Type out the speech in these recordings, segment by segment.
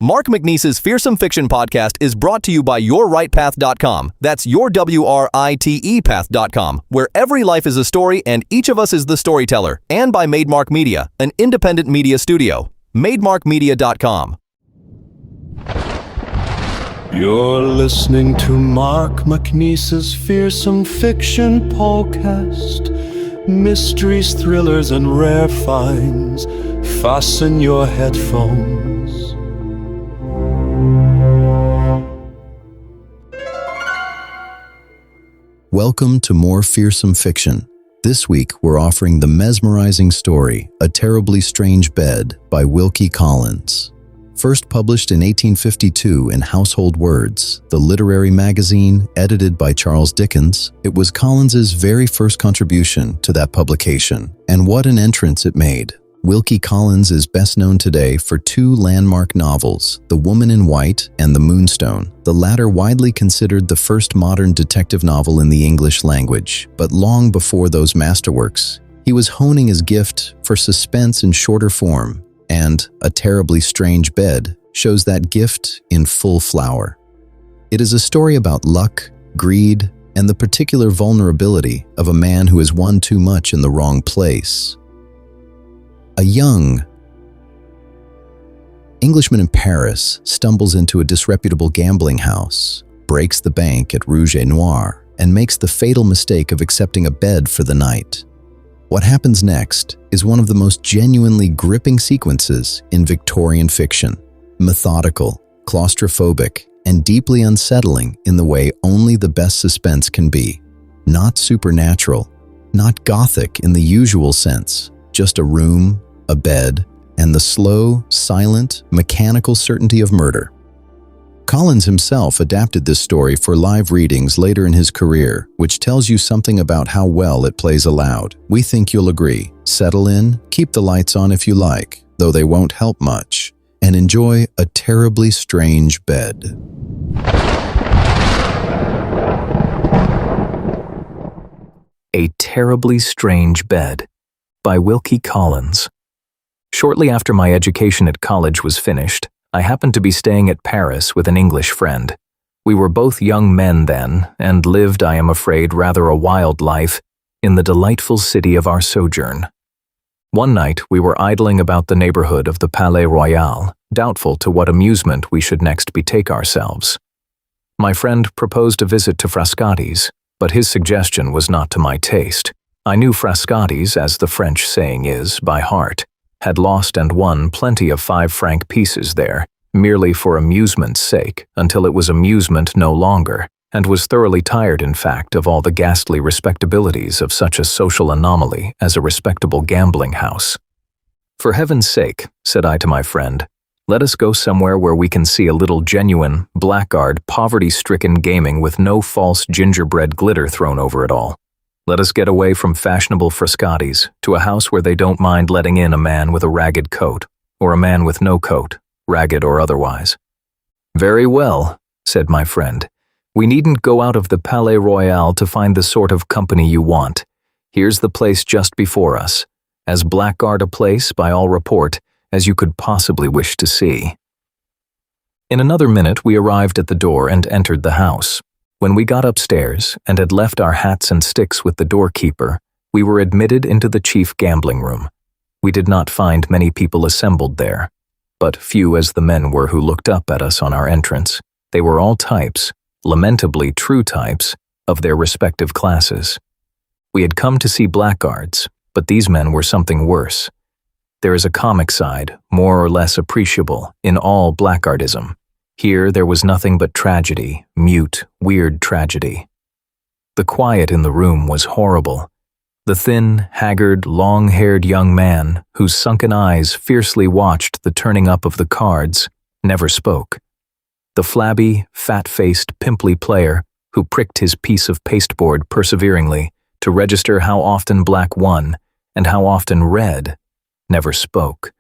Mark McNeese's Fearsome Fiction podcast is brought to you by YourRightPath.com. That's your WRITE path.com, where every life is a story and each of us is the storyteller. And by Mademark Media, an independent media studio. Mademarkmedia.com. You're listening to Mark McNeese's Fearsome Fiction podcast. Mysteries, thrillers, and rare finds. Fasten your headphones. Welcome to more Fearsome Fiction. This week, we're offering the mesmerizing story, A Terribly Strange Bed by Wilkie Collins. First published in 1852 in Household Words, the literary magazine edited by Charles Dickens, it was Collins's very first contribution to that publication, and what an entrance it made. Wilkie Collins is best known today for two landmark novels, The Woman in White and The Moonstone, the latter widely considered the first modern detective novel in the English language. But long before those masterworks, he was honing his gift for suspense in shorter form, and A Terribly Strange Bed shows that gift in full flower. It is a story about luck, greed, and the particular vulnerability of a man who has won too much in the wrong place. A young Englishman in Paris stumbles into a disreputable gambling house, breaks the bank at Rouge and Noir, and makes the fatal mistake of accepting a bed for the night. What happens next is one of the most genuinely gripping sequences in Victorian fiction, methodical, claustrophobic, and deeply unsettling in the way only the best suspense can be. Not supernatural, not gothic in the usual sense, just a room, a bed, and the slow, silent, mechanical certainty of murder. Collins himself adapted this story for live readings later in his career, which tells you something about how well it plays aloud. We think you'll agree. Settle in, keep the lights on if you like, though they won't help much, and enjoy A Terribly Strange Bed. A Terribly Strange Bed by Wilkie Collins. Shortly after my education at college was finished, I happened to be staying at Paris with an English friend. We were both young men then, and lived, I am afraid, rather a wild life in the delightful city of our sojourn. One night, we were idling about the neighborhood of the Palais Royal, doubtful to what amusement we should next betake ourselves. My friend proposed a visit to Frascati's, but his suggestion was not to my taste. I knew Frascati's, as the French saying is, by heart, had lost and won plenty of 5-franc pieces there, merely for amusement's sake, until it was amusement no longer, and was thoroughly tired, in fact, of all the ghastly respectabilities of such a social anomaly as a respectable gambling house. "For heaven's sake," said I to my friend, "let us go somewhere where we can see a little genuine, blackguard, poverty-stricken gaming with no false gingerbread glitter thrown over it all. Let us get away from fashionable Frascati's to a house where they don't mind letting in a man with a ragged coat, or a man with no coat, ragged or otherwise." "Very well," said my friend. "We needn't go out of the Palais Royal to find the sort of company you want. Here's the place just before us, as blackguard a place, by all report, as you could possibly wish to see." In another minute we arrived at the door and entered the house. When we got upstairs and had left our hats and sticks with the doorkeeper, we were admitted into the chief gambling room. We did not find many people assembled there, but few as the men were who looked up at us on our entrance. They were all types, lamentably true types, of their respective classes. We had come to see blackguards, but these men were something worse. There is a comic side, more or less appreciable, in all blackguardism. Here there was nothing but tragedy, mute, weird tragedy. The quiet in the room was horrible. The thin, haggard, long-haired young man, whose sunken eyes fiercely watched the turning up of the cards, never spoke. The flabby, fat-faced, pimply player, who pricked his piece of pasteboard perseveringly to register how often black won and how often red, never spoke.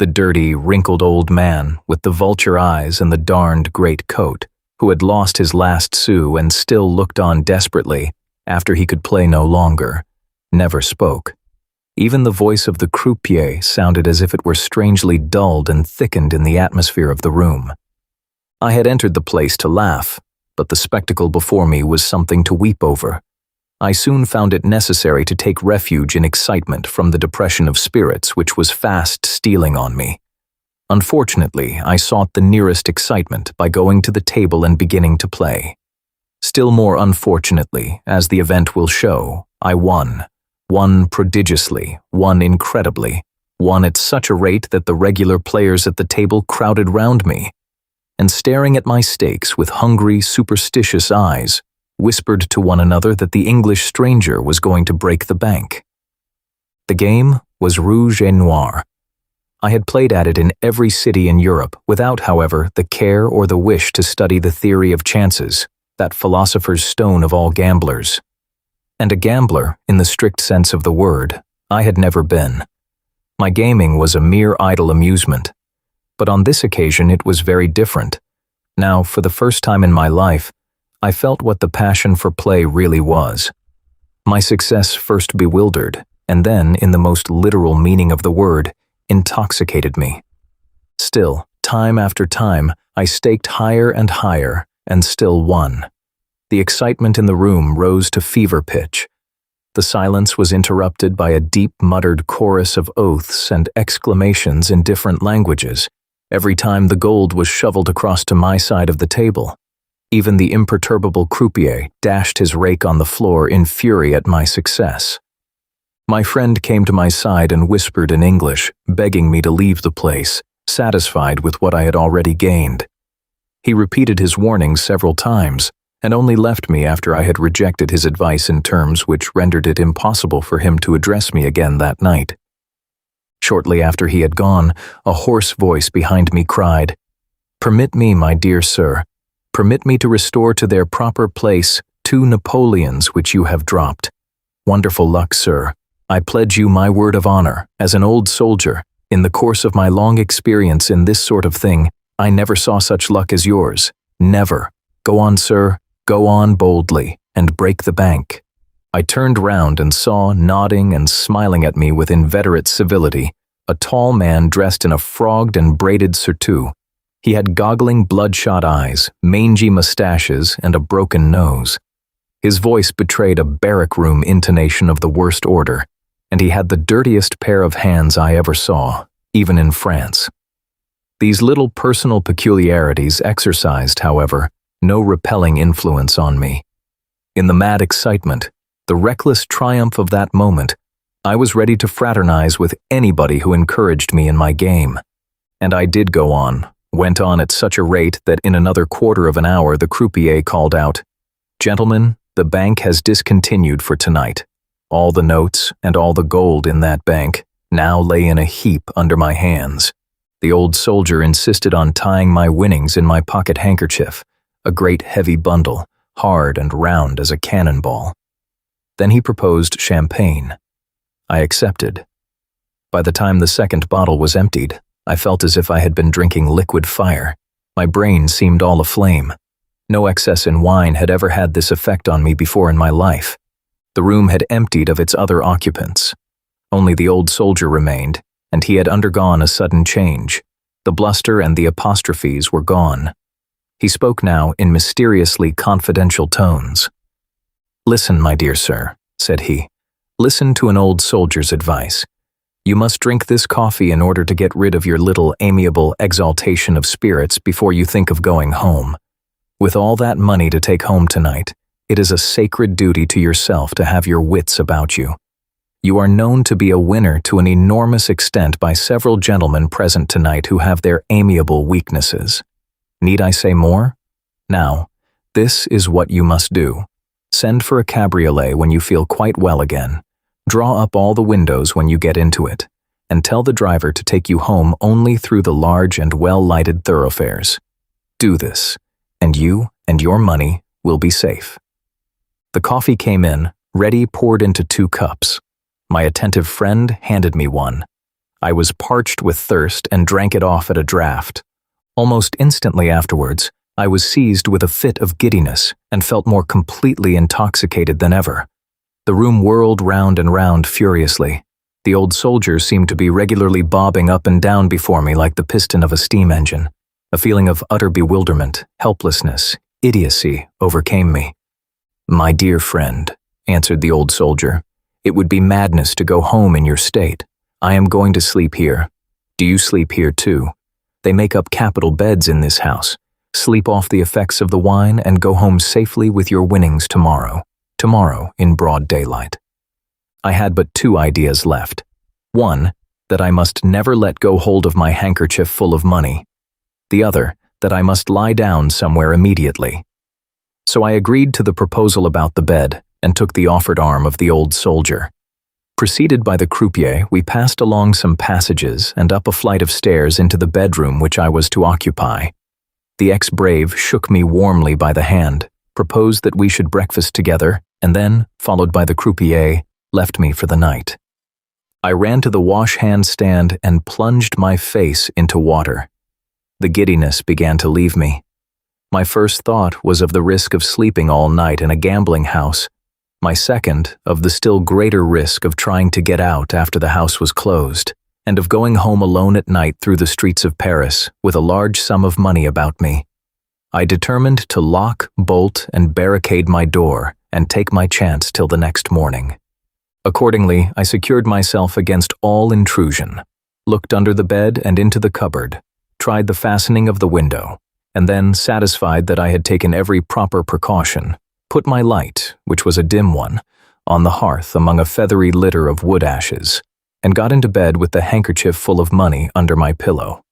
The dirty, wrinkled old man with the vulture eyes and the darned great coat, who had lost his last sou and still looked on desperately after he could play no longer, never spoke. Even the voice of the croupier sounded as if it were strangely dulled and thickened in the atmosphere of the room. I had entered the place to laugh, but the spectacle before me was something to weep over. I soon found it necessary to take refuge in excitement from the depression of spirits which was fast stealing on me. Unfortunately, I sought the nearest excitement by going to the table and beginning to play. Still more unfortunately, as the event will show, I won. Won prodigiously, won incredibly, won at such a rate that the regular players at the table crowded round me, and staring at my stakes with hungry, superstitious eyes, whispered to one another that the English stranger was going to break the bank. The game was Rouge et Noir. I had played at it in every city in Europe without, however, the care or the wish to study the theory of chances, that philosopher's stone of all gamblers. And a gambler, in the strict sense of the word, I had never been. My gaming was a mere idle amusement. But on this occasion it was very different. Now, for the first time in my life, I felt what the passion for play really was. My success first bewildered, and then, in the most literal meaning of the word, intoxicated me. Still, time after time, I staked higher and still won. The excitement in the room rose to fever pitch. The silence was interrupted by a deep muttered chorus of oaths and exclamations in different languages, every time the gold was shoveled across to my side of the table. Even the imperturbable croupier dashed his rake on the floor in fury at my success. My friend came to my side and whispered in English, begging me to leave the place, satisfied with what I had already gained. He repeated his warnings several times, and only left me after I had rejected his advice in terms which rendered it impossible for him to address me again that night. Shortly after he had gone, a hoarse voice behind me cried, "Permit me, my dear sir, permit me to restore to their proper place 2 Napoleons which you have dropped. Wonderful luck, sir. I pledge you my word of honor, as an old soldier, in the course of my long experience in this sort of thing, I never saw such luck as yours. Never. Go on, sir. Go on boldly, and break the bank." I turned round and saw, nodding and smiling at me with inveterate civility, a tall man dressed in a frogged and braided surtout. He had goggling bloodshot eyes, mangy mustaches, and a broken nose. His voice betrayed a barrack-room intonation of the worst order, and he had the dirtiest pair of hands I ever saw, even in France. These little personal peculiarities exercised, however, no repelling influence on me. In the mad excitement, the reckless triumph of that moment, I was ready to fraternize with anybody who encouraged me in my game. And I did go on, went on at such a rate that in another quarter of an hour the croupier called out, "Gentlemen, the bank has discontinued for tonight. All the notes and all the gold in that bank now lay in a heap under my hands." The old soldier insisted on tying my winnings in my pocket handkerchief, a great heavy bundle, hard and round as a cannonball. Then he proposed champagne. I accepted. By the time the second bottle was emptied, I felt as if I had been drinking liquid fire. My brain seemed all aflame. No excess in wine had ever had this effect on me before in my life. The room had emptied of its other occupants. Only the old soldier remained, and he had undergone a sudden change. The bluster and the apostrophes were gone. He spoke now in mysteriously confidential tones. "Listen, my dear sir," said he. "Listen to an old soldier's advice. You must drink this coffee in order to get rid of your little amiable exaltation of spirits before you think of going home. With all that money to take home tonight, it is a sacred duty to yourself to have your wits about you. You are known to be a winner to an enormous extent by several gentlemen present tonight who have their amiable weaknesses. Need I say more? Now, this is what you must do. Send for a cabriolet when you feel quite well again. Draw up all the windows when you get into it, and tell the driver to take you home only through the large and well-lighted thoroughfares. Do this, and you and your money will be safe." The coffee came in, ready poured into 2 cups. My attentive friend handed me one. I was parched with thirst and drank it off at a draught. Almost instantly afterwards, I was seized with a fit of giddiness and felt more completely intoxicated than ever. The room whirled round and round furiously. The old soldier seemed to be regularly bobbing up and down before me like the piston of a steam engine. A feeling of utter bewilderment, helplessness, idiocy overcame me. "My dear friend," answered the old soldier, "it would be madness to go home in your state. I am going to sleep here. Do you sleep here too? They make up capital beds in this house. Sleep off the effects of the wine and go home safely with your winnings tomorrow. Tomorrow in broad daylight." I had but two ideas left. One, that I must never let go hold of my handkerchief full of money. The other, that I must lie down somewhere immediately. So I agreed to the proposal about the bed and took the offered arm of the old soldier. Preceded by the croupier, we passed along some passages and up a flight of stairs into the bedroom which I was to occupy. The ex-brave shook me warmly by the hand, proposed that we should breakfast together, and then, followed by the croupier, left me for the night. I ran to the wash-hand stand and plunged my face into water. The giddiness began to leave me. My first thought was of the risk of sleeping all night in a gambling house. My second, of the still greater risk of trying to get out after the house was closed, and of going home alone at night through the streets of Paris with a large sum of money about me. I determined to lock, bolt, and barricade my door and take my chance till the next morning. Accordingly, I secured myself against all intrusion, looked under the bed and into the cupboard, tried the fastening of the window, and then, satisfied that I had taken every proper precaution, put my light, which was a dim one, on the hearth among a feathery litter of wood ashes, and got into bed with the handkerchief full of money under my pillow.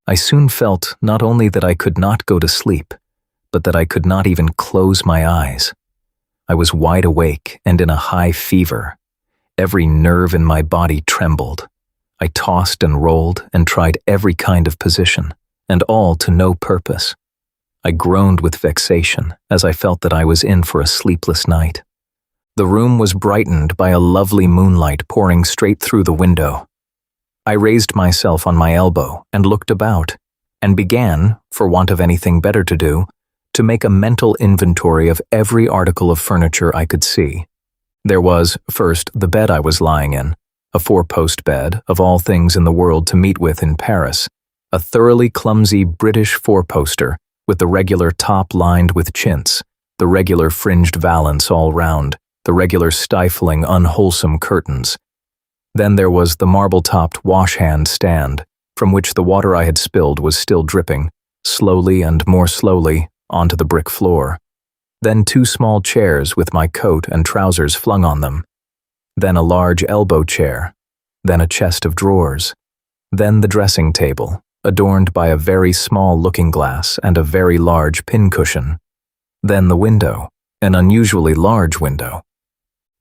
I soon felt not only that I could not go to sleep, but that I could not even close my eyes. I was wide awake and in a high fever. Every nerve in my body trembled. I tossed and rolled and tried every kind of position, and all to no purpose. I groaned with vexation as I felt that I was in for a sleepless night. The room was brightened by a lovely moonlight pouring straight through the window. I raised myself on my elbow and looked about, and began, for want of anything better to do, to make a mental inventory of every article of furniture I could see. There was, first, the bed I was lying in, a four-post bed, of all things in the world to meet with in Paris, a thoroughly clumsy British four-poster, with the regular top lined with chintz, the regular fringed valance all round, the regular stifling, unwholesome curtains. Then there was the marble-topped wash-hand stand, from which the water I had spilled was still dripping, slowly and more slowly, onto the brick floor. Then two small chairs with my coat and trousers flung on them. Then a large elbow chair. Then a chest of drawers. Then the dressing table, adorned by a very small looking-glass and a very large pincushion. Then the window, an unusually large window.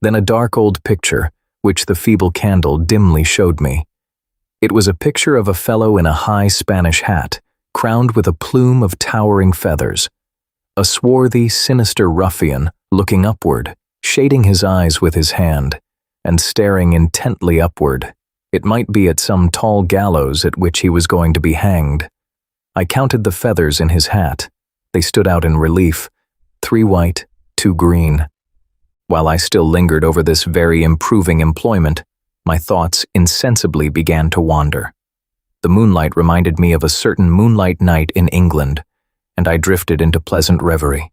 Then a dark old picture, which the feeble candle dimly showed me. It was a picture of a fellow in a high Spanish hat, crowned with a plume of towering feathers. A swarthy, sinister ruffian, looking upward, shading his eyes with his hand, and staring intently upward. It might be at some tall gallows at which he was going to be hanged. I counted the feathers in his hat. They stood out in relief, 3 white, 2 green. While I still lingered over this very improving employment, my thoughts insensibly began to wander. The moonlight reminded me of a certain moonlight night in England, and I drifted into pleasant reverie.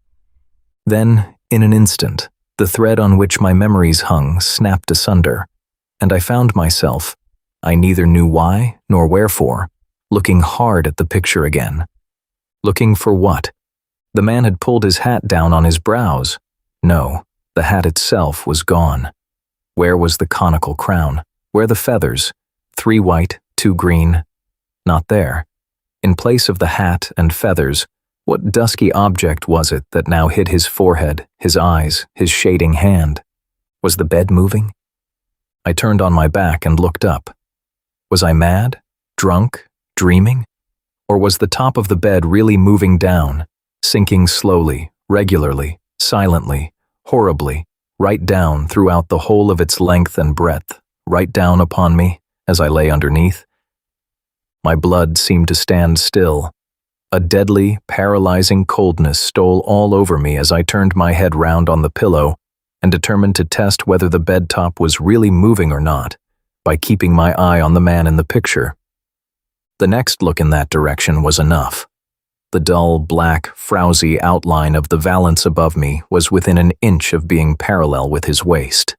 Then, in an instant, the thread on which my memories hung snapped asunder, and I found myself, I neither knew why nor wherefore, looking hard at the picture again. Looking for what? The man had pulled his hat down on his brows. No, the hat itself was gone. Where was the conical crown? Where the feathers? 3 white, 2 green. Not there. In place of the hat and feathers, what dusky object was it that now hid his forehead, his eyes, his shading hand? Was the bed moving? I turned on my back and looked up. Was I mad, drunk, dreaming? Or was the top of the bed really moving down, sinking slowly, regularly, silently, horribly, right down throughout the whole of its length and breadth, right down upon me as I lay underneath? My blood seemed to stand still. A deadly, paralyzing coldness stole all over me as I turned my head round on the pillow and determined to test whether the bed top was really moving or not. by keeping my eye on the man in the picture. The next look in that direction was enough. The dull, black, frowsy outline of the valance above me was within an inch of being parallel with his waist.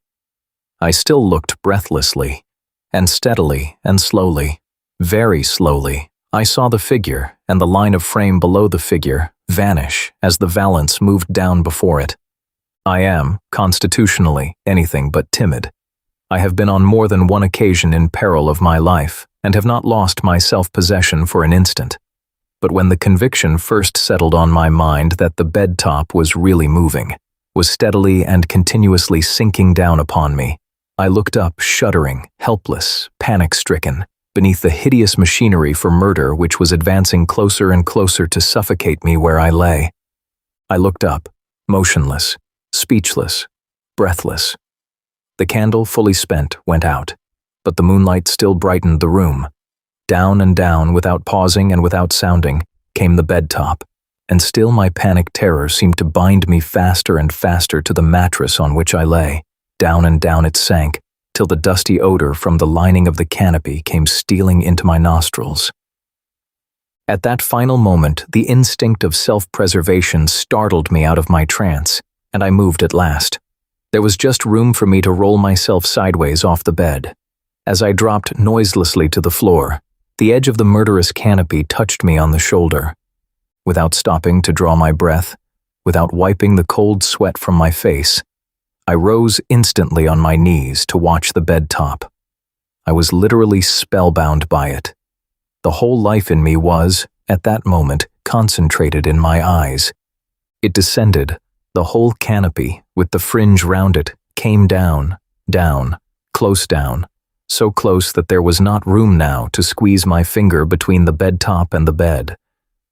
I still looked breathlessly, and steadily and slowly, very slowly, I saw the figure and the line of frame below the figure vanish as the valance moved down before it. I am, constitutionally, anything but timid. I have been on more than one occasion in peril of my life and have not lost my self-possession for an instant. But when the conviction first settled on my mind that the bed top was really moving, was steadily and continuously sinking down upon me, I looked up, shuddering, helpless, panic-stricken, beneath the hideous machinery for murder which was advancing closer and closer to suffocate me where I lay. I looked up, motionless, speechless, breathless. The candle, fully spent, went out, but the moonlight still brightened the room. Down and down, without pausing and without sounding, came the bed top, and still my panic terror seemed to bind me faster and faster to the mattress on which I lay. Down and down it sank, till the dusty odor from the lining of the canopy came stealing into my nostrils. At that final moment, the instinct of self-preservation startled me out of my trance, and I moved at last. There was just room for me to roll myself sideways off the bed. As I dropped noiselessly to the floor, the edge of the murderous canopy touched me on the shoulder. Without stopping to draw my breath, without wiping the cold sweat from my face, I rose instantly on my knees to watch the bed top. I was literally spellbound by it. The whole life in me was, at that moment, concentrated in my eyes. It descended, the whole canopy, with the fringe round it, came down, down, close down, so close that there was not room now to squeeze my finger between the bed top and the bed.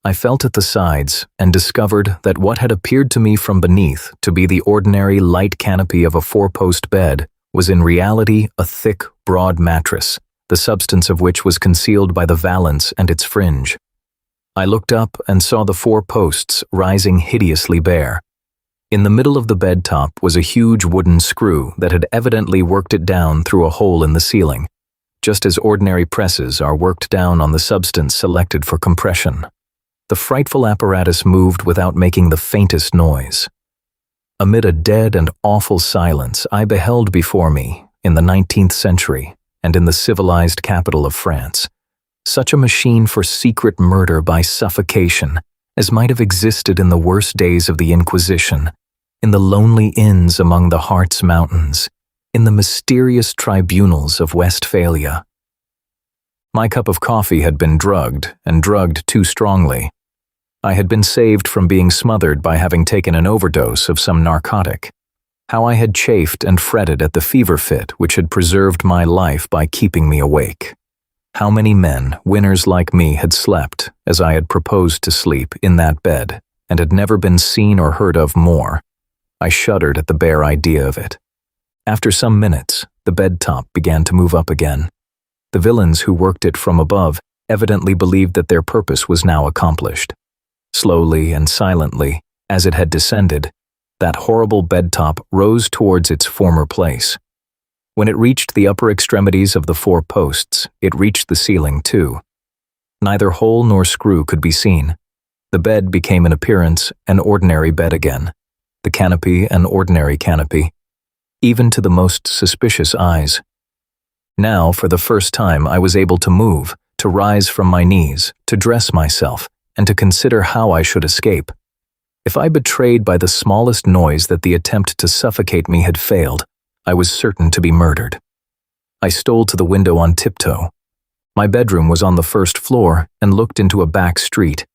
I felt at the sides and discovered that what had appeared to me from beneath to be the ordinary light canopy of a four-post bed was in reality a thick, broad mattress, the substance of which was concealed by the valance and its fringe. I looked up and saw the four posts rising hideously bare. In the middle of the bed top was a huge wooden screw that had evidently worked it down through a hole in the ceiling, just as ordinary presses are worked down on the substance selected for compression. The frightful apparatus moved without making the faintest noise. Amid a dead and awful silence, I beheld before me, in the 19th century and in the civilized capital of France, such a machine for secret murder by suffocation as might have existed in the worst days of the Inquisition, in the lonely inns among the Harz Mountains, in the mysterious tribunals of Westphalia. My cup of coffee had been drugged, and drugged too strongly. I had been saved from being smothered by having taken an overdose of some narcotic. How I had chafed and fretted at the fever fit which had preserved my life by keeping me awake. How many men, winners like me, had slept, as I had proposed to sleep, in that bed, and had never been seen or heard of more. I shuddered at the bare idea of it. After some minutes, the bed top began to move up again. The villains who worked it from above evidently believed that their purpose was now accomplished. Slowly and silently, as it had descended, that horrible bed top rose towards its former place. When it reached the upper extremities of the four posts, it reached the ceiling too. Neither hole nor screw could be seen. The bed became in appearance an ordinary bed again, the canopy an ordinary canopy, even to the most suspicious eyes. Now, for the first time, I was able to move, to rise from my knees, to dress myself, and to consider how I should escape. If I betrayed by the smallest noise that the attempt to suffocate me had failed, I was certain to be murdered. I stole to the window on tiptoe. My bedroom was on the first floor and looked into a back street.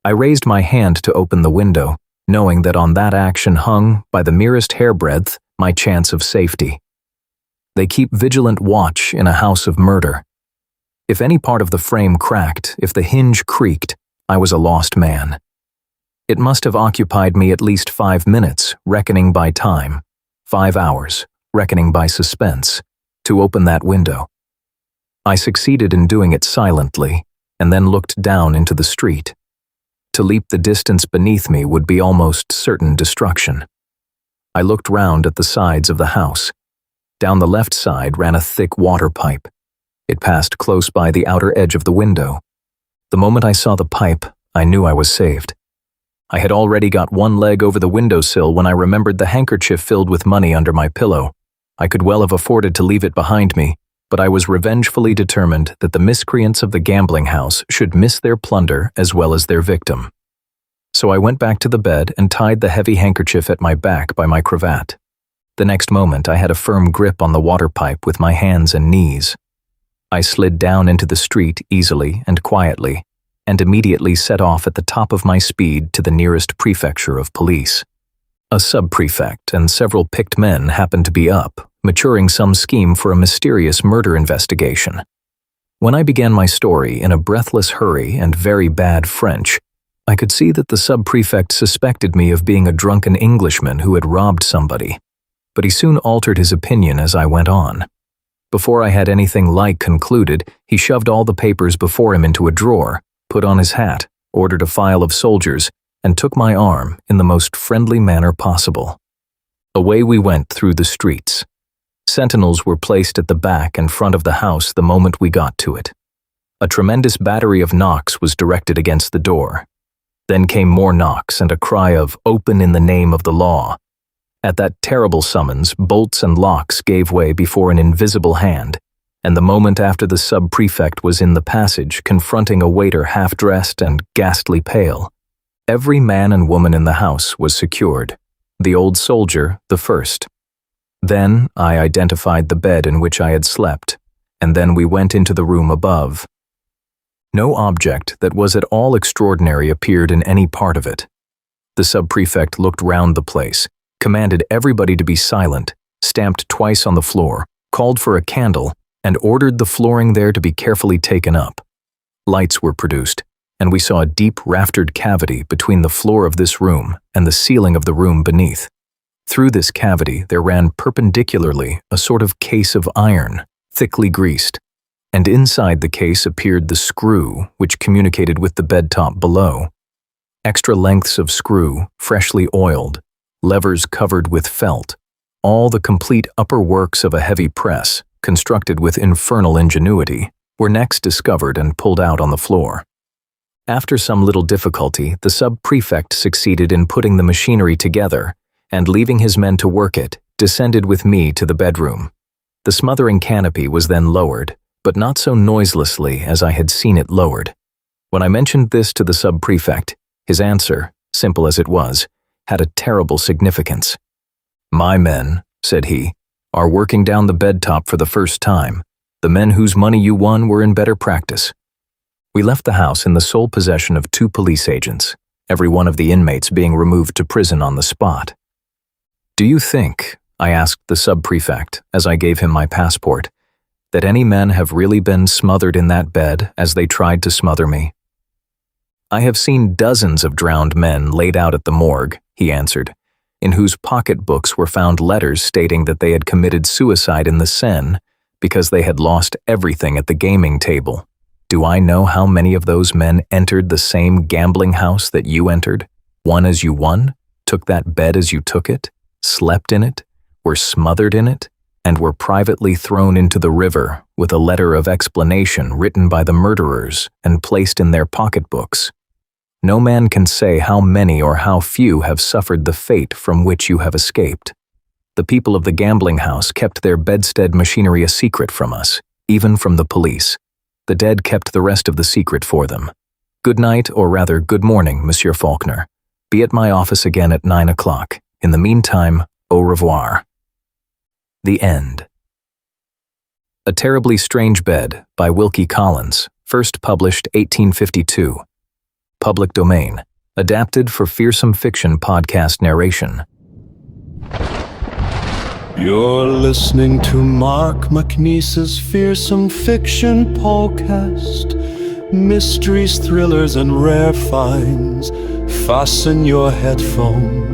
I raised my hand to open the window, knowing that on that action hung, by the merest hairbreadth, my chance of safety. They keep vigilant watch in a house of murder. If any part of the frame cracked, if the hinge creaked, I was a lost man. It must have occupied me at least 5 minutes, reckoning by time, 5 hours, reckoning by suspense, to open that window. I succeeded in doing it silently, and then looked down into the street. To leap the distance beneath me would be almost certain destruction. I looked round at the sides of the house. Down the left side ran a thick water pipe. It passed close by the outer edge of the window. The moment I saw the pipe, I knew I was saved. I had already got one leg over the windowsill when I remembered the handkerchief filled with money under my pillow. I could well have afforded to leave it behind me, but I was revengefully determined that the miscreants of the gambling house should miss their plunder as well as their victim. So I went back to the bed and tied the heavy handkerchief at my back by my cravat. The next moment I had a firm grip on the water pipe with my hands and knees. I slid down into the street easily and quietly, and immediately set off at the top of my speed to the nearest prefecture of police. A sub-prefect and several picked men happened to be up, maturing some scheme for a mysterious murder investigation. When I began my story in a breathless hurry and very bad French, I could see that the sub-prefect suspected me of being a drunken Englishman who had robbed somebody, but he soon altered his opinion as I went on. Before I had anything like concluded, he shoved all the papers before him into a drawer, put on his hat, ordered a file of soldiers, and took my arm in the most friendly manner possible. Away we went through the streets. Sentinels were placed at the back and front of the house the moment we got to it. A tremendous battery of knocks was directed against the door. Then came more knocks and a cry of "Open in the name of the law." At that terrible summons, bolts and locks gave way before an invisible hand, and the moment after the sub-prefect was in the passage confronting a waiter half-dressed and ghastly pale. Every man and woman in the house was secured, the old soldier the first. Then I identified the bed in which I had slept, and then we went into the room above. No object that was at all extraordinary appeared in any part of it. The sub-prefect looked round the place, commanded everybody to be silent, stamped twice on the floor, called for a candle, and ordered the flooring there to be carefully taken up. Lights were produced, and we saw a deep raftered cavity between the floor of this room and the ceiling of the room beneath. Through this cavity there ran perpendicularly a sort of case of iron, thickly greased, and inside the case appeared the screw which communicated with the bed top below. Extra lengths of screw, freshly oiled, levers covered with felt, all the complete upper works of a heavy press, constructed with infernal ingenuity, were next discovered and pulled out on the floor. After some little difficulty, the sub-prefect succeeded in putting the machinery together, and leaving his men to work it, descended with me to the bedroom. The smothering canopy was then lowered, but not so noiselessly as I had seen it lowered. When I mentioned this to the sub-prefect, his answer, simple as it was, had a terrible significance. "My men," said he, "are working down the bed top for the first time. The men whose money you won were in better practice." We left the house in the sole possession of 2 police agents, every one of the inmates being removed to prison on the spot. "Do you think," I asked the sub-prefect as I gave him my passport, "that any men have really been smothered in that bed as they tried to smother me?" "I have seen dozens of drowned men laid out at the morgue," he answered, "in whose pocketbooks were found letters stating that they had committed suicide in the Seine because they had lost everything at the gaming table. Do I know how many of those men entered the same gambling house that you entered, won as you won, took that bed as you took it, slept in it, were smothered in it, and were privately thrown into the river with a letter of explanation written by the murderers and placed in their pocketbooks? No man can say how many or how few have suffered the fate from which you have escaped. The people of the gambling house kept their bedstead machinery a secret from us, even from the police. The dead kept the rest of the secret for them. Good night, or rather good morning, Monsieur Faulkner. Be at my office again at 9 o'clock. In the meantime, au revoir." The end. A Terribly Strange Bed by Wilkie Collins, first published 1852. Public domain. Adapted for Fearsome Fiction podcast narration. You're listening to Mark McNeese's Fearsome Fiction podcast. Mysteries, thrillers, and rare finds. Fasten your headphones